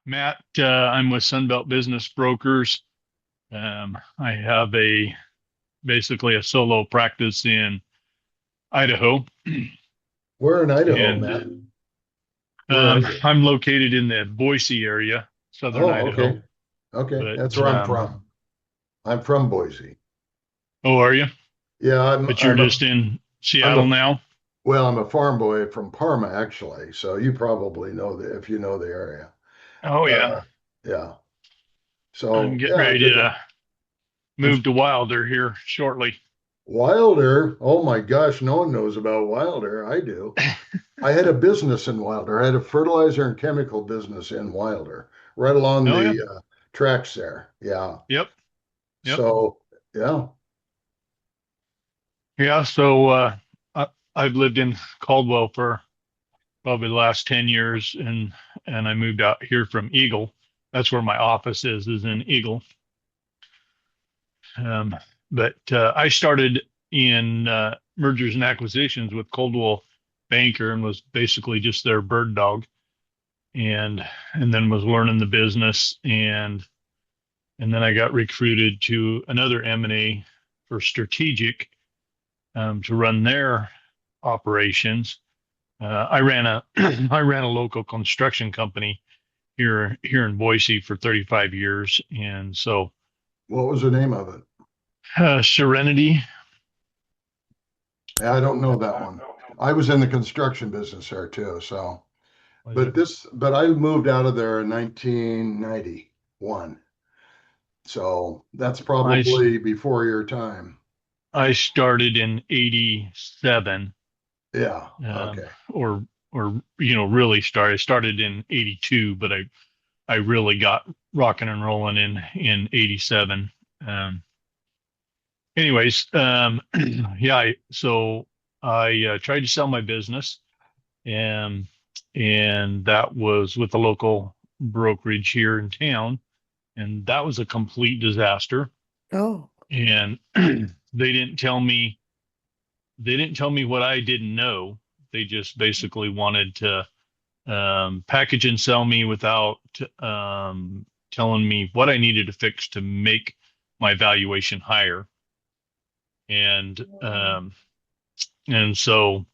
Matt. I'm with Sunbelt Business Brokers. I have basically a solo practice in Idaho, We're in Idaho, and Matt. Where are you? I'm located in the Boise area, southern Oh, Idaho. okay. Okay. But That's where I'm from. I'm from Boise. oh, are you? Yeah, I'm But you're I'm a just in I'm Seattle a now. well, I'm a farm boy from Parma actually. So you probably know the if you know the area. Oh yeah, Uh yeah. I'm So getting yeah, ready good to to I'm move to Wilder here shortly. Wilder. Oh my gosh, no one knows about Wilder. I do. I had a business in Wilder. I had a fertilizer and chemical business in Wilder, right along Oh yeah, the tracks there. Yeah. yep, yep, So yeah. yeah. So I've lived in Caldwell for probably the last 10 years, and I moved out here from Eagle. That's where my office is in Eagle. Um, but I started in mergers and acquisitions with Coldwell Banker and was basically just their bird dog, and and then was learning the business, and then I got recruited to another M&A for strategic, to run their operations. I ran a I ran a local construction company here in Boise for 35 years, and so What was the name of it? Serenity. Yeah, I don't know that one. I was in the construction business there too. So, Was it? but I moved out of there in 1991. So that's I probably before your time. I started in '87, Yeah. um, Okay. or really started. I started in '82, but I really got rocking and rolling in '87. Um, anyways, yeah. So I tried to sell my business, and and that was with the local brokerage here in town, and that was a complete disaster. Oh, And they didn't tell me they didn't tell me what I didn't know. They just basically wanted to package and sell me without telling me what I needed to fix to make my valuation higher. And so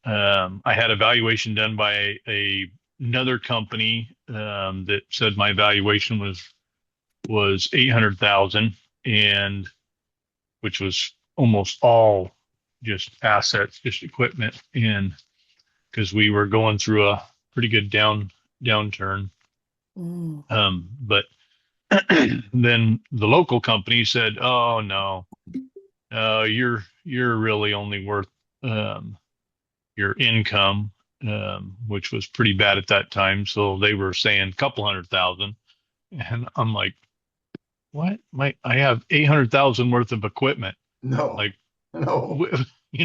I had a valuation done by another company, that said my valuation was 800,000, and which was almost all just assets, just equipment, and because we were going through a pretty good downturn. mm. But then the local company said, "Oh no, you're really only worth um, your income," which was pretty bad at that time. So they were saying a couple 100,000, and I'm like, "What? I have 800,000 worth of equipment. No, Like, no.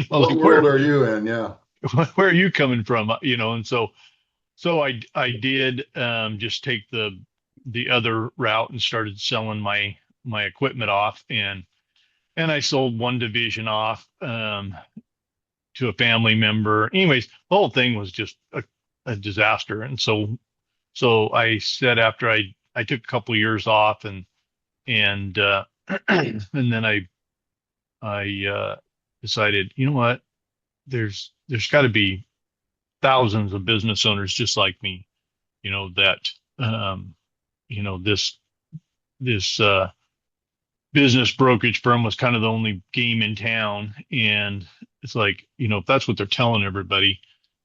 What like world are you in? Yeah. where are you coming from?" And so I did, just take the other route and started selling my equipment off, and I sold one division off, to a family member. Anyways, the whole thing was just a disaster. And so I said, after I took a couple of years off, and and then I decided, you know what, there's got to be thousands of business owners just like me, that um, this business brokerage firm was kind of the only game in town. And it's like, if that's what they're telling everybody,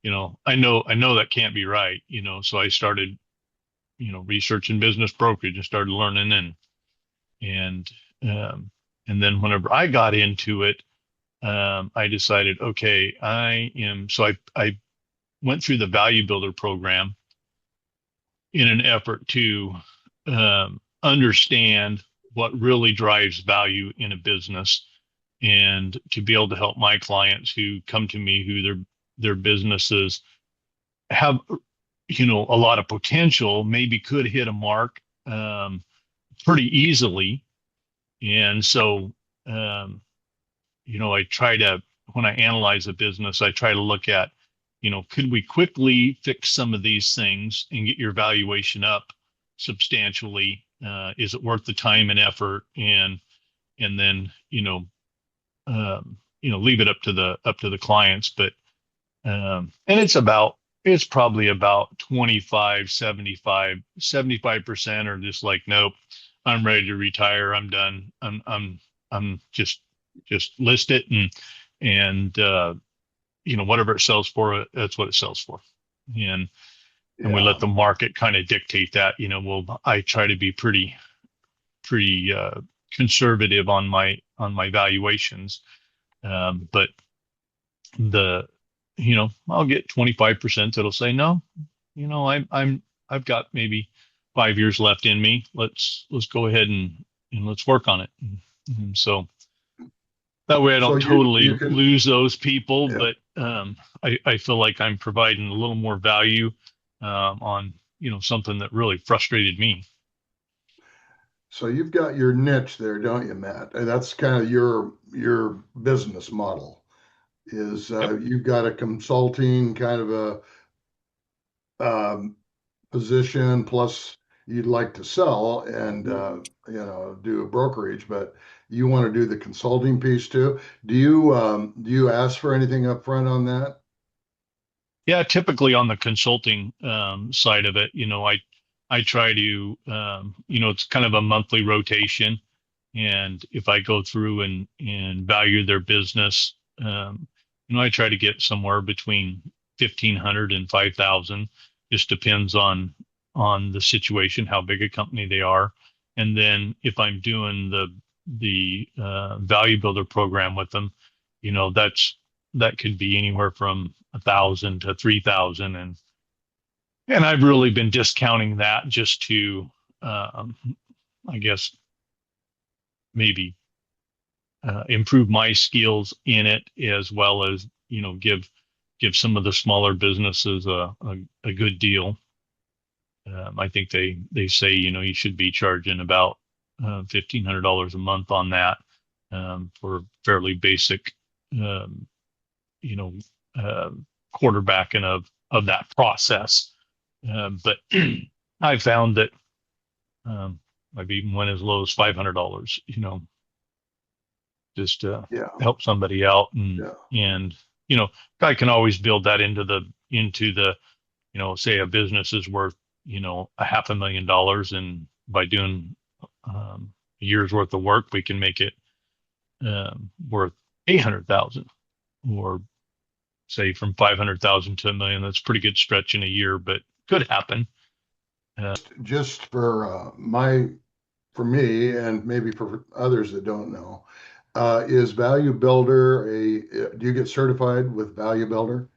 I know that can't be right. So I started, researching business brokerage and started learning, and um and then whenever I got into it, I decided, okay, I went through the value builder program in an effort to understand what really drives value in a business, and to be able to help my clients who come to me, who their businesses have, a lot of potential, maybe could hit a mark, pretty easily. And so, um, I try to, when I analyze a business, I try to look at, could we quickly fix some of these things and get your valuation up, substantially? Is it worth the time and effort? And then, leave it up to the clients. But and it's probably about 25, 75% are just like, nope, I'm ready to retire. I'm done. I'm just list it, and whatever it sells for, that's what it sells for. And and we let Yeah. the market kind of dictate that. I try to be pretty conservative on my valuations. But the I'll get 25% that'll say no. I've got maybe 5 years left in me. Let's go ahead and let's work on it. And so that way I So don't you totally can, lose those people, yeah. but I feel like I'm providing a little more value on something that really frustrated me. So you've got your niche there, don't you, Matt? And that's kind of your business model is Yep. you've got a consulting kind of a position plus you'd like to sell and do a brokerage, but you want to do the consulting piece too. Do you ask for anything up front on that? Yeah, typically on the consulting side of it, I try to, it's kind of a monthly rotation. And if I go through and value their business, I try to get somewhere between 1,500 and 5,000. Just depends on the situation, how big a company they are. And then if I'm doing the value builder program with them, that could be anywhere from 1,000 to 3,000, and I've really been discounting that just to, I guess, maybe improve my skills in it, as well as give some of the smaller businesses a good deal. I think they say you should be charging about $1,500 a month on that, for fairly basic, um, you know uh, quarterbacking of that process. But I found that um, I've even went as low as $500, just to Yeah, help somebody out. and yeah. and you know I can always build that into the say a business is worth a $500,000, and by doing a year's worth of work we can make it worth 800,000, or say from 500,000 to 1 million. That's a pretty good stretch in a year, but could happen. Just for for me and maybe for others that don't know, is Value Builder do you get certified with Value Builder?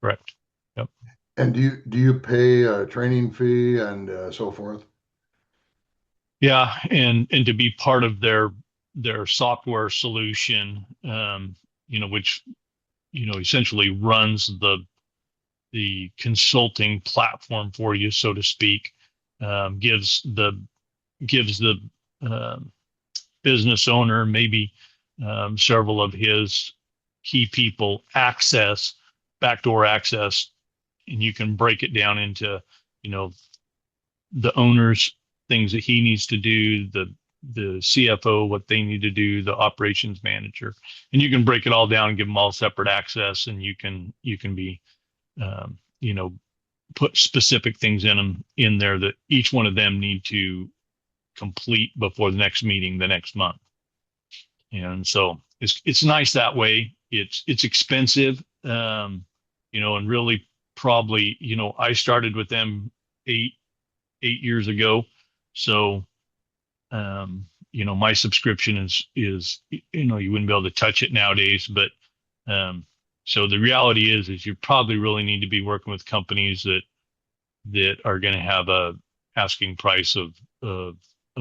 Correct. Yep. And do you pay a training fee and so forth? Yeah, and to be part of their software solution, which essentially runs the consulting platform for you, so to speak, um, gives the gives the um business owner, maybe several of his key people, backdoor access, and you can break it down into you know the owner's things that he needs to do, the CFO what they need to do, the operations manager, and you can break it all down and give them all separate access, and you can be um, you know put specific things in them in there that each one of them need to complete before the next meeting the next month. And so it's nice that way. It's expensive, and really probably I started with them eight years ago. So my subscription is you wouldn't be able to touch it nowadays. But um, so the reality is you probably really need to be working with companies that are going to have a asking price of 1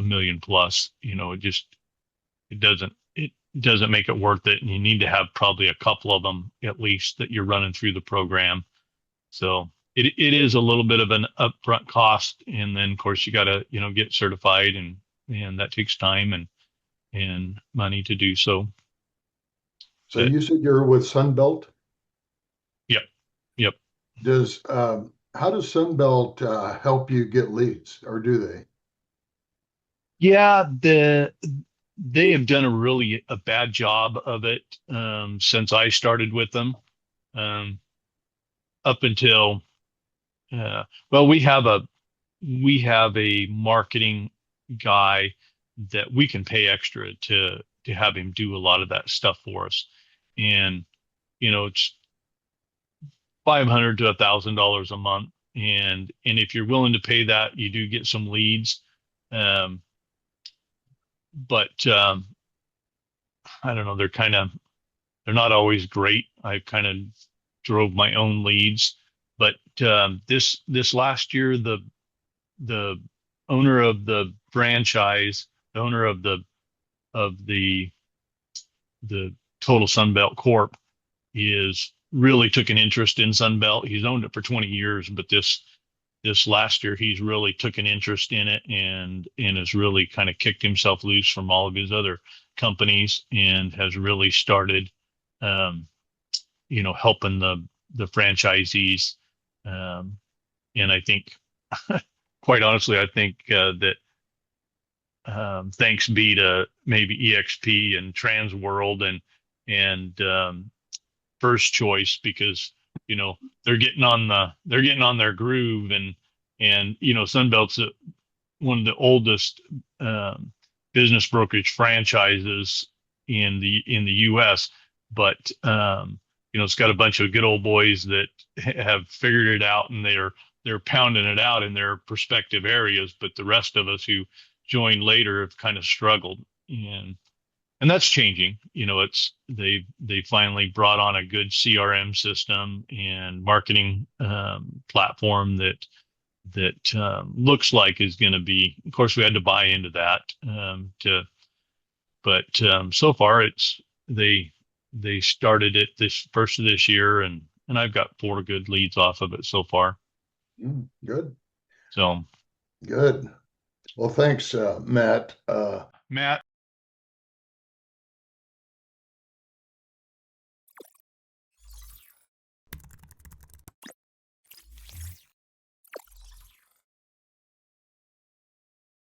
million plus. It doesn't make it worth it, and you need to have probably a couple of them at least that you're running through the program. So it is a little bit of an upfront cost, and then of course you got to get certified, and that takes time and money to do so. So But you said you're with Sunbelt. yep, yep. Does how does Sunbelt help you get leads, or do they? Yeah, they have done a bad job of it since I started with them. Um, up until well, we have a marketing guy that we can pay extra to have him do a lot of that stuff for us, and it's $500 to $1,000 a month, and if you're willing to pay that, you do get some leads. Um, but I don't know, they're not always great. I kind of drove my own leads, but this last year, the owner of the franchise, the owner of the Total Sunbelt Corp, is really took an interest in Sunbelt. He's owned it for 20 years, but this last year he's really took an interest in it, and has really kind of kicked himself loose from all of his other companies, and has really started um, helping the franchisees. Um, and I think, quite honestly, I think that thanks be to maybe EXP and Trans World and First Choice, because they're getting on their groove, and Sunbelt's one of the oldest um, business brokerage franchises in the U.S. But it's got a bunch of good old boys that have figured it out, and they're pounding it out in their respective areas. But the rest of us who joined later have kind of struggled, and that's changing. They finally brought on a good CRM system and marketing platform that looks like is going to be. Of course, we had to buy into that but so far they they started it this first of this year, and I've got 4 good leads off of it so far. Good, So, good. Well, thanks, Matt. Matt,